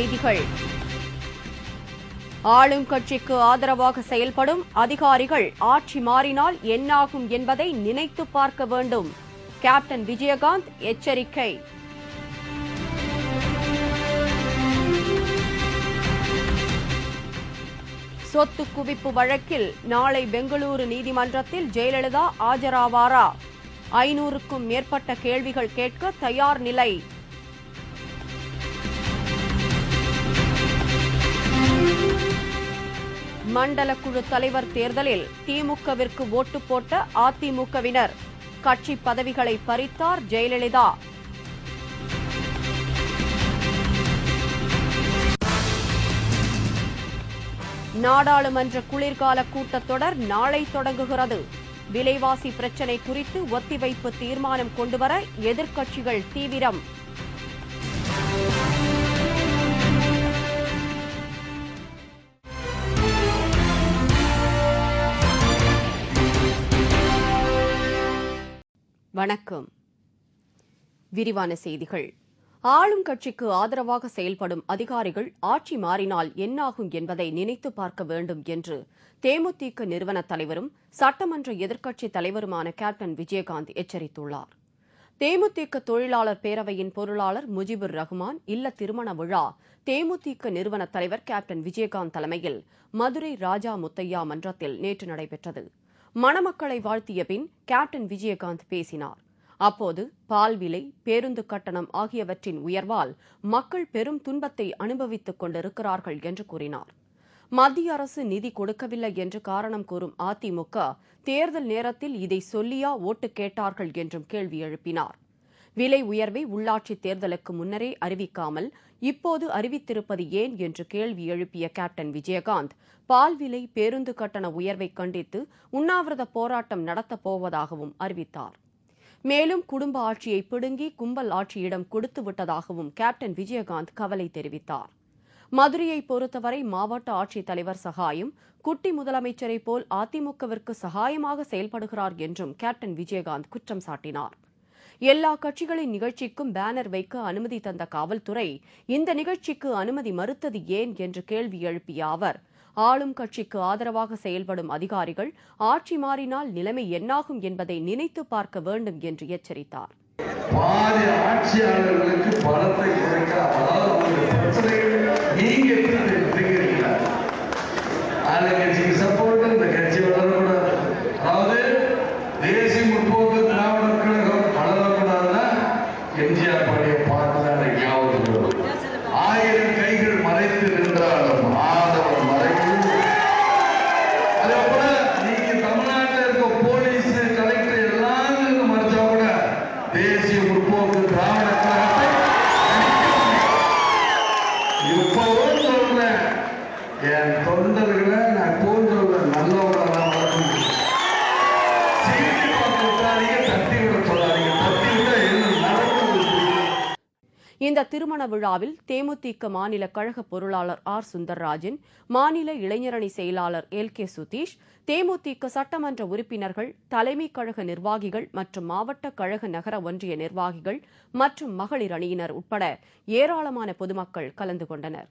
செய்திகள். ஆளும் கட்சிக்கு ஆதரவாக செயல்படும் அதிகாரிகள் ஆட்சி மாறினால் என்னாகும் என்பதை நினைத்து பார்க்க வேண்டும். கேப்டன் விஜயகாந்த் எச்சரிக்கை. சொத்து குவிப்பு வழக்கில் நாளை பெங்களூரு நீதிமன்றத்தில் ஜெயலலிதா ஆஜராவாரா? 500க்கும் மேற்பட்ட கேள்விகள் கேட்க தயார் நிலை. மண்டல குழு தலைவர் தேர்தலில் திமுகவிற்கு ஓட்டு போட்ட அதிமுகவினர் கட்சி பதவிகளை பறித்தார் ஜெயலலிதா. நாடாளுமன்ற குளிர்கால கூட்டத்தொடர் நாளை தொடங்குகிறது. விலைவாசி பிரச்சினை குறித்து ஒத்திவைப்பு தீர்மானம் கொண்டுவர எதிர்க்கட்சிகள் தீவிரம். வணக்கம். விரிவான செய்திகள். ஆளும் கட்சிக்கு ஆதரவாக செயல்படும் அதிகாரிகள் ஆட்சி மாறினால் என்னாகும் என்பதை நினைத்து பார்க்க வேண்டும் என்று தேமுதிக நிறுவன தலைவரும் சட்டமன்ற எதிர்க்கட்சித் தலைவருமான கேப்டன் விஜயகாந்த் எச்சரித்துள்ளார். தேமுதிக தொழிலாளர் பேரவையின் பொருளாளர் முஜிபுர் ரஹ்மான் இல்ல திருமண விழா தேமுதிக நிறுவன தலைவர் கேப்டன் விஜயகாந்த் தலைமையில் மதுரை ராஜா முத்தையா மன்றத்தில் நேற்று நடைபெற்றது. மணமக்களை வாழ்த்திய பின் கேப்டன் விஜயகாந்த் பேசினார். அப்போது பால் விலை, பேருந்து கட்டணம் ஆகியவற்றின் உயர்வால் மக்கள் பெரும் துன்பத்தை அனுபவித்துக் கொண்டிருக்கிறார்கள் என்று கூறினார். மத்திய அரசு நிதி கொடுக்கவில்லை என்று காரணம் கூறும் அதிமுக தேர்தல் நேரத்தில் இதை சொல்லியா ஓட்டு கேட்டார்கள் என்றும் கேள்வி எழுப்பினார். விலை உயர்வை உள்ளாட்சித் தேர்தலுக்கு முன்னரே அறிவிக்காமல் இப்போது அறிவித்திருப்பது ஏன் என்று கேள்வி எழுப்பிய கேப்டன் விஜயகாந்த் பால் விலை, பேருந்து கட்டண உயர்வை கண்டித்து உண்ணாவிரத போராட்டம் நடத்தப் போவதாகவும் அறிவித்தார். மேலும் குடும்ப ஆட்சியை பிடுங்கி கும்பல் ஆட்சியிடம் கொடுத்து விட்டதாகவும் கேப்டன் விஜயகாந்த் கவலை தெரிவித்தார். மதுரையை பொறுத்தவரை மாவட்ட ஆட்சித்தலைவர் சகாயம் குட்டி முதலமைச்சரை போல் அதிமுகவிற்கு சகாயமாக செயல்படுகிறார் என்றும் கேப்டன் விஜயகாந்த் குற்றம் சாட்டினார். எல்லா கட்சிகளின் நிகழ்ச்சிக்கும் பேனர் வைக்க அனுமதி தந்த காவல்துறை இந்த நிகழ்ச்சிக்கு அனுமதி மறுத்தது ஏன் என்று கேள்வி எழுப்பிய அவர், ஆளும் கட்சிக்கு ஆதரவாக செயல்படும் அதிகாரிகள் ஆட்சி மாறினால் நிலைமை என்னாகும் என்பதை நினைத்து பார்க்க வேண்டும் என்று எச்சரித்தார். பாதி ஆட்சியாளர்களுக்கு பலத்தை குறைக்க, அதாவது நீங்க கட்சிக்கு சப்போர்ட் இந்த கட்சி வளரக்கூடாது, அதாவது தேசிய முற்போக்கு திராவிட கழகம் வளரக்கூடாதுன்னா எம்ஜிஆர் பழைய பாட்டு ஞாபகம். 1000 கைகள் மறைத்து நின்றாலும் ஆதவன் மறைத்து. அதே போல நீங்க தமிழ்நாட்டில் இருக்க போலீஸ், கலெக்டர் எல்லாம் மறைச்சா கூட தேசிய முற்போக்கு திராவிட கழகத்தை இப்பவும் சொல்றேன், என் தொண்டர்களை நான் போன் சொல்றேன், நல்லவங்களெல்லாம் வளர்க்கணும். சீட்டி பார்த்து விட்டாதீங்க, தட்டி விட சொல்லாதீங்க, தட்டி விட என்ன நடக்குது. இந்த திருமண விழாவில் தேமுதிக மாநில கழக பொருளாளர் ஆர் சுந்தர்ராஜன், மாநில இளைஞரணி செயலாளர் LK சுதீஷ், தேமுதிக சட்டமன்ற உறுப்பினர்கள், தலைமை கழக நிர்வாகிகள் மற்றும் மாவட்ட கழக நகர ஒன்றிய நிர்வாகிகள் மற்றும் மகளிர் அணியினர் உட்பட ஏராளமான பொதுமக்கள் கலந்து கொண்டனர்.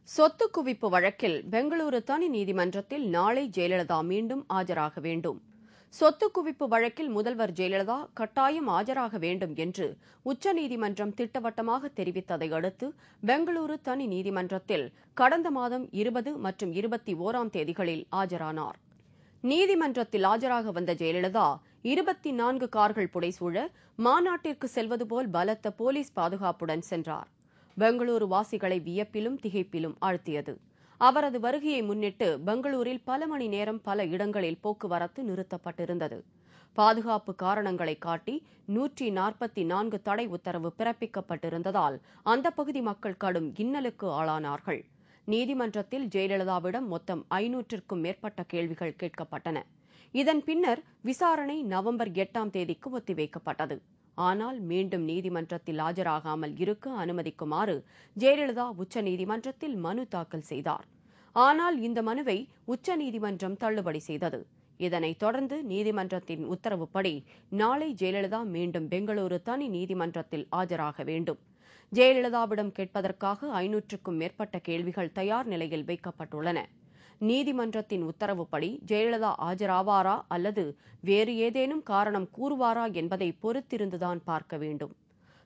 சொத்து குவிப்பு வழக்கில் பெங்களூரு தனி நீதிமன்றத்தில் நாளை ஜெயலலிதா மீண்டும் ஆஜராக வேண்டும். சொத்து குவிப்பு வழக்கில் முதல்வர் ஜெயலலிதா கட்டாயம் ஆஜராக வேண்டும் என்று உச்சநீதிமன்றம் திட்டவட்டமாக தெரிவித்ததை அடுத்து பெங்களூரு தனி நீதிமன்றத்தில் கடந்த மாதம் 20 மற்றும் 21ஆம் தேதிகளில் ஆஜரானார். நீதிமன்றத்தில் ஆஜராக வந்த ஜெயலலிதா 24 கார்கள் புடைசூழ மாநாட்டிற்கு செல்வது போல் பலத்த போலீஸ் பாதுகாப்புடன் சென்றார். பெங்களூரு வாசிகளை வியப்பிலும் திகைப்பிலும் ஆழ்த்தியது. அவரது வருகையை முன்னிட்டு பெங்களூரில் பல மணி நேரம் பல இடங்களில் போக்குவரத்து நிறுத்தப்பட்டிருந்தது. பாதுகாப்பு காரணங்களை காட்டி 144 தடை உத்தரவு பிறப்பிக்கப்பட்டிருந்ததால் அந்த பகுதி மக்கள் கடும் இன்னலுக்கு ஆளானார்கள். நீதிமன்றத்தில் ஜெயலலிதாவிடம் மொத்தம் 500க்கும் மேற்பட்ட கேள்விகள் கேட்கப்பட்டன. இதன் பின்னர் விசாரணை நவம்பர் 8ஆம் தேதிக்கு ஒத்திவைக்கப்பட்டது. ஆனால் மீண்டும் நீதிமன்றத்தில் ஆஜராகாமல் இருக்க அனுமதிக்குமாறு ஜெயலலிதா உச்சநீதிமன்றத்தில் மனு தாக்கல் செய்தார். ஆனால் இந்த மனுவை உச்சநீதிமன்றம் தள்ளுபடி செய்தது. இதனைத் தொடர்ந்து நீதிமன்றத்தின் உத்தரவுப்படி நாளை ஜெயலலிதா மீண்டும் பெங்களூரு தனி நீதிமன்றத்தில் ஆஜராக வேண்டும். ஜெயலலிதாவிடம் கேட்பதற்காக 500க்கும் மேற்பட்ட கேள்விகள் தயார் நிலையில் வைக்கப்பட்டுள்ளன. நீதிமன்றத்தின் உத்தரவுப்படி ஜெயலலிதா ஆஜராவாரா அல்லது வேறு ஏதேனும் காரணம் கூறுவாரா என்பதை பொறுத்திருந்துதான் பார்க்க வேண்டும்.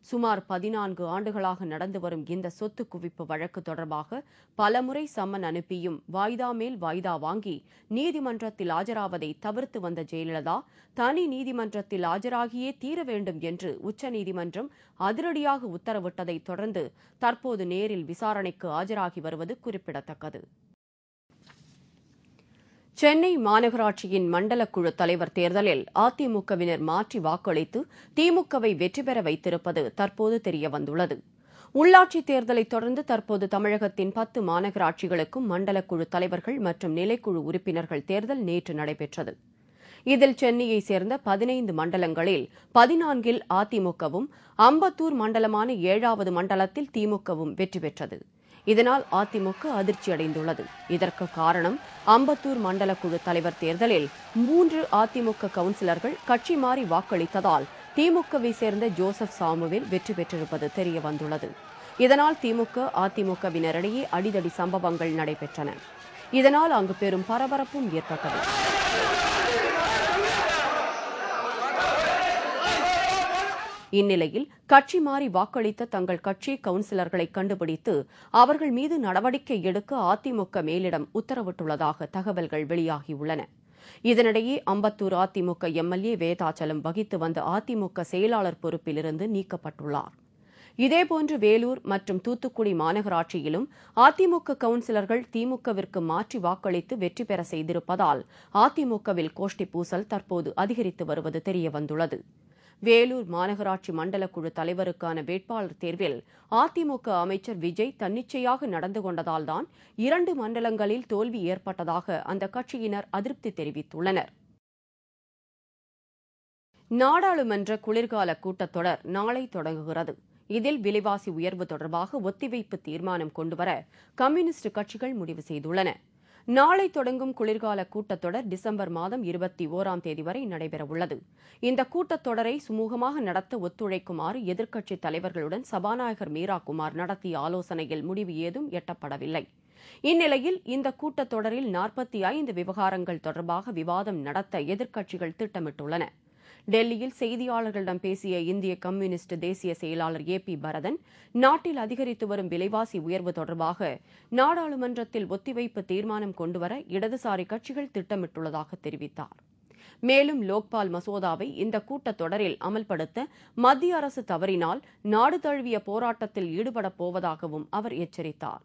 சுமார் 14 ஆண்டுகளாக நடந்து வரும் இந்த சொத்து குவிப்பு வழக்கு தொடர்பாக பலமுறை சம்மன் அனுப்பியும் வாய்தா மேல் வாய்தா வாங்கி நீதிமன்றத்தில் ஆஜராவதை தவிர்த்து வந்த ஜெயலலிதா தனி நீதிமன்றத்தில் ஆஜராகியே தீர வேண்டும் என்று உச்சநீதிமன்றம் அதிரடியாக உத்தரவிட்டதை தொடர்ந்து தற்போது நேரில் விசாரணைக்கு ஆஜராகி வருவது குறிப்பிடத்தக்கது. சென்னை மாநகராட்சியின் மண்டல குழு தலைவர் தேர்தலில் அதிமுகவினர் மாற்றி வாக்களித்து திமுகவை வெற்றி பெற வைத்திருப்பது தற்போது தெரியவந்துள்ளது. உள்ளாட்சித் தேர்தலைத் தொடர்ந்து தற்போது தமிழகத்தின் 10 மாநகராட்சிகளுக்கும் மண்டல குழு தலைவர்கள் மற்றும் நிலைக்குழு உறுப்பினர்கள் தேர்தல் நேற்று நடைபெற்றது. இதில் சென்னையைச் சேர்ந்த 15 மண்டலங்களில் 14இல் அதிமுகவும், அம்பத்தூர் மண்டலமான 7வது மண்டலத்தில் திமுகவும் வெற்றி பெற்றது. இதனால் அதிமுக அதிர்ச்சியடைந்துள்ளது. இதற்கு காரணம் அம்பத்தூர் மண்டல குழு தலைவர் தேர்தலில் 3 அதிமுக கவுன்சிலர்கள் கட்சி மாறி வாக்களித்ததால் திமுகவை சேர்ந்த ஜோசப் சாமுவேல் வெற்றி பெற்றிருப்பது தெரியவந்துள்ளது. இதனால் திமுக அதிமுகவினரிடையே அடிதடி சம்பவங்கள் நடைபெற்றன. இதனால் அங்கு பெரும் பரபரப்பும் ஏற்பட்டது. இந்நிலையில் கட்சி மாறி வாக்களித்த தங்கள் கட்சி கவுன்சிலர்களை கண்டுபிடித்து அவர்கள் மீது நடவடிக்கை எடுக்க அதிமுக மேலிடம் உத்தரவிட்டுள்ளதாக தகவல்கள் வெளியாகியுள்ளன. இதனிடையே அம்பத்தூர் அதிமுக எம்எல்ஏ வேதாச்சலம் வகித்து வந்த அதிமுக செயலாளர் பொறுப்பிலிருந்து நீக்கப்பட்டுள்ளார். இதேபோன்று வேலூர் மற்றும் தூத்துக்குடி மாநகராட்சியிலும் அதிமுக கவுன்சிலர்கள் திமுகவிற்கு மாற்றி வாக்களித்து வெற்றி பெற செய்திருப்பதால் அதிமுகவில் கோஷ்டி பூசல் தற்போது அதிகரித்து வருவது தெரியவந்துள்ளது. வேலூர் மாநகராட்சி மண்டல குழு தலைவருக்கான வேட்பாளர் தேர்வில் அதிமுக அமைச்சர் விஜய் தன்னிச்சையாக நடந்து கொண்டதால்தான் 2 மண்டலங்களில் தோல்வி ஏற்பட்டதாக அந்த கட்சியினர் அதிருப்தி தெரிவித்துள்ளனர். நாடாளுமன்ற குளிர்கால கூட்டத்தொடர் நாளை தொடங்குகிறது. இதில் விலைவாசி உயர்வு தொடர்பாக ஒத்திவைப்பு தீர்மானம் கொண்டுவர கம்யூனிஸ்ட் கட்சிகள் முடிவு செய்துள்ளன. நாளை தொடங்கும் குளிர்கால கூட்டத்தொடர் டிசம்பர் மாதம் 21ஆம் தேதி வரை நடைபெறவுள்ளது. இந்த கூட்டத்தொடரை சுமூகமாக நடத்த ஒத்துழைக்குமாறு எதிர்க்கட்சித் தலைவர்களுடன் சபாநாயகர் மீரா குமார் நடத்திய ஆலோசனையில் முடிவு ஏதும் எட்டப்படவில்லை. இந்நிலையில் இந்த கூட்டத்தொடரில் 45 விவகாரங்கள் தொடர்பாக விவாதம் நடத்த எதிர்க்கட்சிகள் திட்டமிட்டுள்ளன. டெல்லியில் செய்தியாளர்களிடம் பேசிய இந்திய கம்யூனிஸ்ட் தேசிய செயலாளர் AP பரதன், நாட்டில் அதிகரித்து வரும் விலைவாசி உயர்வு தொடர்பாக நாடாளுமன்றத்தில் ஒத்திவைப்பு தீர்மானம் கொண்டுவர இடதுசாரி கட்சிகள் திட்டமிட்டுள்ளதாக தெரிவித்தார். மேலும் லோக்பால் மசோதாவை இந்த கூட்டத்தொடரில் அமல்படுத்த மத்திய அரசு தவறினால் நாடு தழுவிய போராட்டத்தில் ஈடுபடப் போவதாகவும் அவர் எச்சரித்தார்.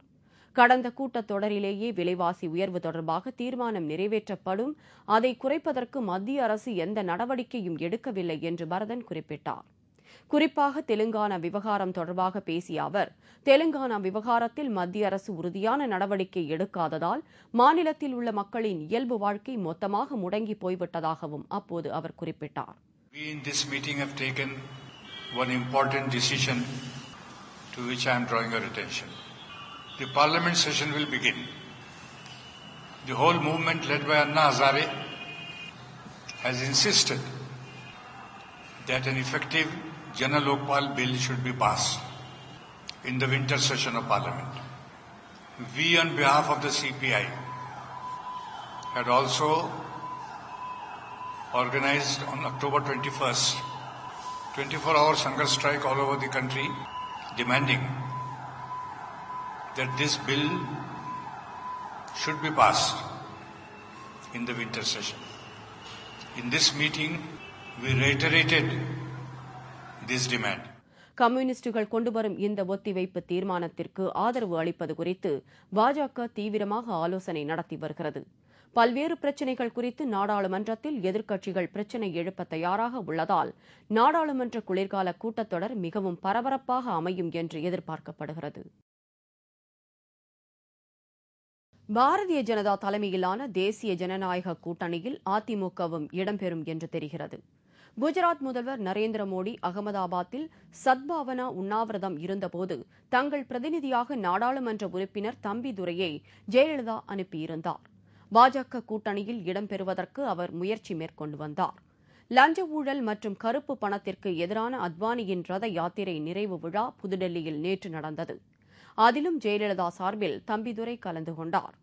கடந்த கூட்டத்தொடரிலேயே விலைவாசி உயர்வு தொடர்பாக தீர்மானம் நிறைவேற்றப்படும், அதை குறைப்பதற்கு மத்திய அரசு எந்த நடவடிக்கையும் எடுக்கவில்லை என்று பரதன் குறிப்பிட்டார். குறிப்பாக தெலுங்கானா விவகாரம் தொடர்பாக பேசிய அவர், தெலுங்கானா விவகாரத்தில் மத்திய அரசு உறுதியான நடவடிக்கை எடுக்காததால் மாநிலத்தில் உள்ள மக்களின் இயல்பு வாழ்க்கை மொத்தமாக முடங்கி போய்விட்டதாகவும் அப்போது அவர் குறிப்பிட்டார். We in this meeting have taken one important decision to which I am drawing your attention. The parliament session will begin. The whole movement led by Anna Hazare has insisted that an effective Jana Lokpal bill should be passed in the winter session of parliament. We on behalf of the CPI had also organized on October 21st 24-hour hunger strike all over the country demanding that this bill should be passed in the winter session. In this meeting, we reiterated this demand. கம்யூனிஸ்டுகள் கொண்டுவரும் இந்த ஒத்திவைப்பு தீர்மானத்திற்கு ஆதரவு அளிப்பது குறித்து பாஜக தீவிரமாக ஆலோசனை நடத்தி வருகிறது. பல்வேறு பிரச்சினைகள் குறித்து நாடாளுமன்றத்தில் எதிர்க்கட்சிகள் பிரச்சினை எழுப்ப தயாராக உள்ளதால் நாடாளுமன்ற குளிர்கால கூட்டத்தொடர் மிகவும் பரபரப்பாக அமையும் என்று எதிர்பார்க்கப்படுகிறது. பாரதிய ஜனதா தலைமையிலான தேசிய ஜனநாயக கூட்டணியில் அதிமுகவும் இடம்பெறும் என்று தெரிகிறது. குஜராத் முதல்வர் நரேந்திர மோடி அகமதாபாத்தில் சத்பாவனா உண்ணாவிரதம் இருந்தபோது தங்கள் பிரதிநிதியாக நாடாளுமன்ற உறுப்பினர் தம்பிதுரையை ஜெயலலிதா அனுப்பியிருந்தார். பாஜக கூட்டணியில் இடம்பெறுவதற்கு அவர் முயற்சி மேற்கொண்டு வந்தார். லஞ்ச ஊழல் மற்றும் கருப்பு பணத்திற்கு எதிரான அத்வானியின் ரத யாத்திரை நிறைவு விழா புதுடெல்லியில் நேற்று நடந்தது. அதிலும் ஜெயலலிதா சார்பில் தம்பிதுரை கலந்து கொண்டார்.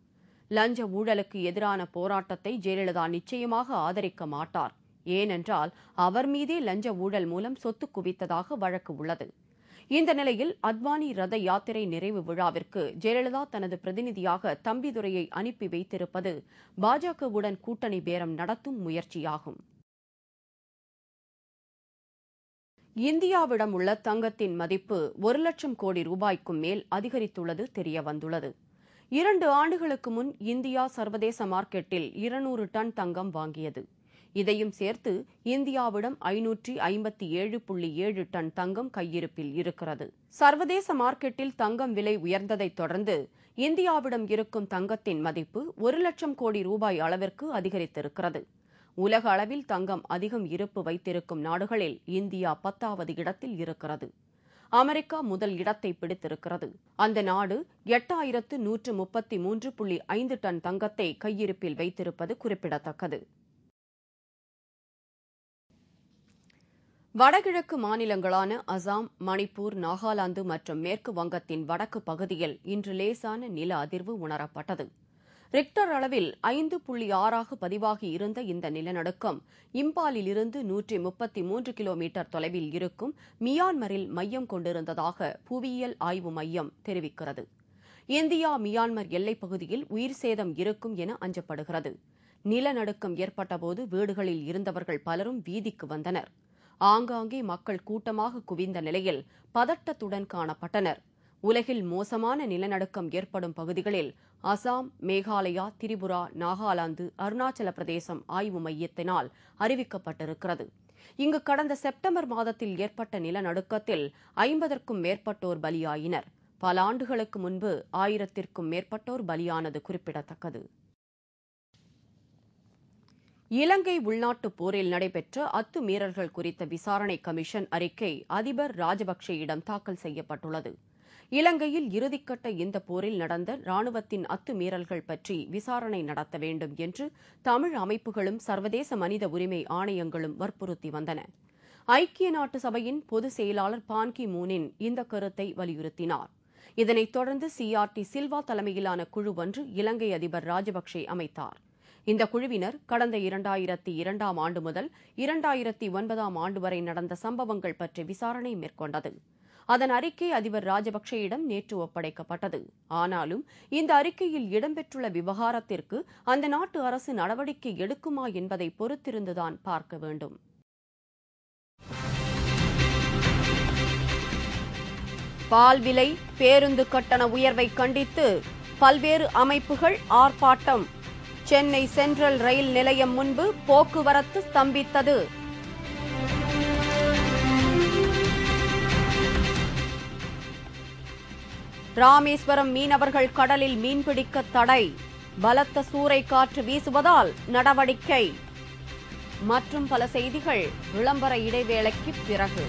லஞ்ச ஊழலுக்கு எதிரான போராட்டத்தை ஜெயலலிதா நிச்சயமாக ஆதரிக்க மாட்டார். ஏனென்றால் அவர் மீதே லஞ்ச ஊழல் மூலம் சொத்து குவித்ததாக வழக்கு உள்ளது. இந்த நிலையில் அத்வானி ரத யாத்திரை நிறைவு விழாவிற்கு ஜெயலலிதா தனது பிரதிநிதியாக தம்பிதுரையை அனுப்பி வைத்திருப்பது பாஜகவுடன் கூட்டணி பேரம் நடத்தும் முயற்சியாகும். இந்தியாவிடம் உள்ள தங்கத்தின் மதிப்பு 1,00,000 கோடி ரூபாய்க்கும் மேல் அதிகரித்துள்ளது தெரியவந்துள்ளது. 2 ஆண்டுகளுக்கு முன் இந்தியா சர்வதேச மார்க்கெட்டில் 200 டன் தங்கம் வாங்கியது. இதையும் சேர்த்து இந்தியாவிடம் 557.7 டன் தங்கம் கையிருப்பில் இருக்கிறது. சர்வதேச மார்க்கெட்டில் தங்கம் விலை உயர்ந்ததைத் தொடர்ந்து இந்தியாவிடம் இருக்கும் தங்கத்தின் மதிப்பு 1,00,000 கோடி ரூபாய் அளவிற்கு அதிகரித்திருக்கிறது. உலக அளவில் தங்கம் அதிகம் இருப்பு வைத்திருக்கும் நாடுகளில் இந்தியா 10வது இடத்தில் இருக்கிறது. அமெரிக்கா முதல் இடத்தை பிடித்திருக்கிறது. அந்த நாடு 8133.5 டன் தங்கத்தை கையிருப்பில் வைத்திருப்பது குறிப்பிடத்தக்கது. வடகிழக்கு மாநிலங்களான அசாம், மணிப்பூர், நாகாலாந்து மற்றும் மேற்கு வங்கத்தின் வடக்கு பகுதியில் இன்று லேசான நில அதிர்வு உணரப்பட்டது. ரிக்டர் அளவில் 5.6 பதிவாகி இருந்த இந்த நிலநடுக்கம் இம்பாலிலிருந்து 133 கிலோமீட்டர் தொலைவில் இருக்கும் மியான்மரில் மையம் கொண்டிருந்ததாக புவியியல் ஆய்வு மையம் தெரிவிக்கிறது. இந்தியா மியான்மர் எல்லைப் பகுதியில் உயிர் சேதம் இருக்கும் என அஞ்சப்படுகிறது. நிலநடுக்கம் ஏற்பட்டபோது வீடுகளில் இருந்தவர்கள் பலரும் வீதிக்கு வந்தனர். ஆங்காங்கே மக்கள் கூட்டமாக குவிந்த நிலையில் பதட்டத்துடன் காணப்பட்டனர். உலகில் மோசமான நிலநடுக்கம் ஏற்படும் பகுதிகளில் அசாம், மேகாலயா, திரிபுரா, நாகாலாந்து, அருணாச்சல பிரதேசம் ஆய்வு மையத்தினால் அறிவிக்கப்பட்டிருக்கிறது. இங்கு கடந்த செப்டம்பர் மாதத்தில் ஏற்பட்ட நிலநடுக்கத்தில் 50க்கும் மேற்பட்டோர் பலியாயினர். பல ஆண்டுகளுக்கு முன்பு 1000க்கும் மேற்பட்டோர் பலியானது குறிப்பிடத்தக்கது. இலங்கை உள்நாட்டுப் போரில் நடைபெற்ற அத்துமீறல்கள் குறித்த விசாரணை கமிஷன் அறிக்கை அதிபர் ராஜபக்சேயிடம் தாக்கல் செய்யப்பட்டுள்ளது. இலங்கையில் இறுதிக்கட்ட இந்த போரில் நடந்த ராணுவத்தின் அத்துமீறல்கள் பற்றி விசாரணை நடத்த வேண்டும் என்று தமிழ் அமைப்புகளும் சர்வதேச மனித உரிமை ஆணையங்களும் வற்புறுத்தி வந்தன. ஐக்கிய நாட்டு சபையின் பொதுச் செயலாளர் பான் கி மூனின் இந்த கருத்தை வலியுறுத்தினார். இதனைத் தொடர்ந்து CRT சில்வா தலைமையிலான குழு ஒன்று இலங்கை அதிபர் ராஜபக்சே அமைத்தார். இந்த குழுவினர் கடந்த 2002ஆம் ஆண்டு முதல் 2009ஆம் ஆண்டு வரை நடந்த சம்பவங்கள் பற்றி விசாரணை மேற்கொண்டது. அதன் அறிக்கை அதிபர் ராஜபக்சேயிடம் நேற்று ஒப்படைக்கப்பட்டது. ஆனாலும் இந்த அறிக்கையில் இடம்பெற்றுள்ள விவகாரத்திற்கு அந்த நாட்டு அரசு நடவடிக்கை எடுக்குமா என்பதை பொறுத்திருந்துதான் பார்க்க வேண்டும். பால் விலை, பேருந்து கட்டண உயர்வை கண்டித்து பல்வேறு அமைப்புகள் ஆர்ப்பாட்டம். சென்னை சென்ட்ரல் ரயில் நிலையம் முன்பு போக்குவரத்து ஸ்தம்பித்தது. ராமேஸ்வரம் மீனவர்கள் கடலில் மீன்பிடிக்க தடை. பலத்த சூறை காற்று வீசுவதால் நடவடிக்கை. மற்றும் பல செய்திகள் விளம்பர இடைவேளைக்கு பிறகு.